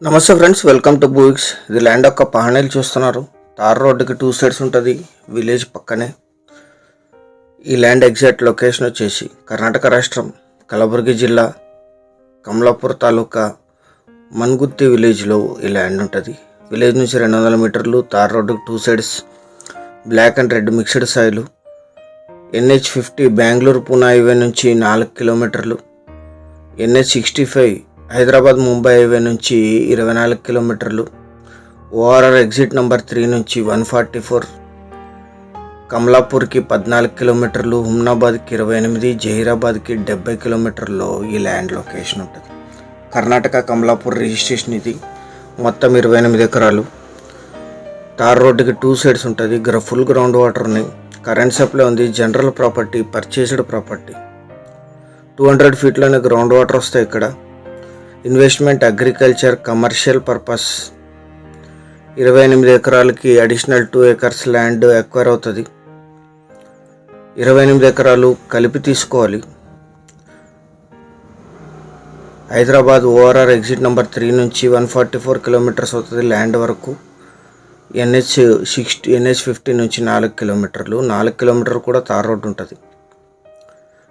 నమస్తే friends, welcome to బూక్స్. ఇది land యొక్క పహాణీలు చూస్తున్నారు. తార్ రోడ్డుకి 2 సైడ్స్ ఉంటుంది, విలేజ్ పక్కనే. ఈ ల్యాండ్ ఎగ్జాక్ట్ లొకేషన్ వచ్చేసి కర్ణాటక రాష్ట్రం కలబుర్గి జిల్లా కమలాపూర్ తాలూకా మన్గుత్తి విలేజ్లో ఈ ల్యాండ్ ఉంటుంది. విలేజ్ నుంచి 200 మీటర్లు, తార్ రోడ్డుకి 2 sides black and red mixed సాయిలు. NH50 బెంగళూరు పూనా హైవే నుంచి 4 కిలోమీటర్లు, NH65 హైదరాబాద్ ముంబై హైవే నుంచి 24 కిలోమీటర్లు, ORR ఎగ్జిట్ నెంబర్ 3 నుంచి 144, కమలాపూర్కి 14 కిలోమీటర్లు, హుమ్నాబాద్కి 28, జహీరాబాద్కి 70 కిలోమీటర్లో ఈ ల్యాండ్ లొకేషన్ ఉంటుంది. కర్ణాటక కమలాపూర్ రిజిస్ట్రేషన్ ఇది. మొత్తం 28 ఎకరాలు. తార్ రోడ్డుకి 2 సైడ్స్ ఉంటుంది. ఫుల్ గ్రౌండ్ వాటర్ ఉన్నాయి. కరెంట్ సప్లై ఉంది. General property, purchased property. 200 ఫీట్లోనే గ్రౌండ్ వాటర్ వస్తాయి. ఇక్కడ ఇన్వెస్ట్మెంట్, అగ్రికల్చర్, కమర్షియల్ పర్పస్. 28 ఎకరాలకి అడిషనల్ 2 acres ల్యాండ్ ఎక్వైర్ అవుతుంది. 28 ఎకరాలు కలిపి తీసుకోవాలి. హైదరాబాద్ ORR ఎగ్జిట్ నెంబర్ 3 నుంచి 144 కిలోమీటర్స్ అవుతుంది ల్యాండ్ వరకు. NH50 నుంచి 4 కిలోమీటర్లు. 4 కిలోమీటర్ కూడా తార్ రోడ్ ఉంటుంది.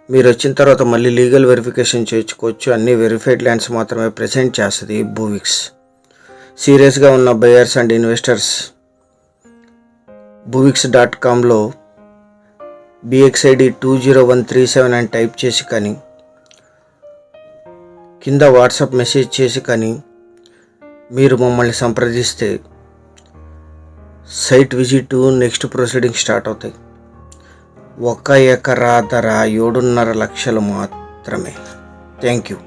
మీరు వచ్చిన తర్వాత మళ్ళీ లీగల్ వెరిఫికేషన్ చేయించుకోవచ్చు. అన్ని వెరిఫైడ్ ల్యాండ్స్ మాత్రమే ప్రెజెంట్ చేస్తుంది బూవిక్స్. సీరియస్గా ఉన్న బయర్స్ అండ్ ఇన్వెస్టర్స్ buvix.comలో BXID 20137 అని టైప్ చేసి కానీ, కింద వాట్సాప్ మెసేజ్ చేసి కానీ మీరు మమ్మల్ని సంప్రదిస్తే site visit, next proceeding start అవుతాయి. 1 ఎకరా ధర 7.5 లక్షలు మాత్రమే. Thank you.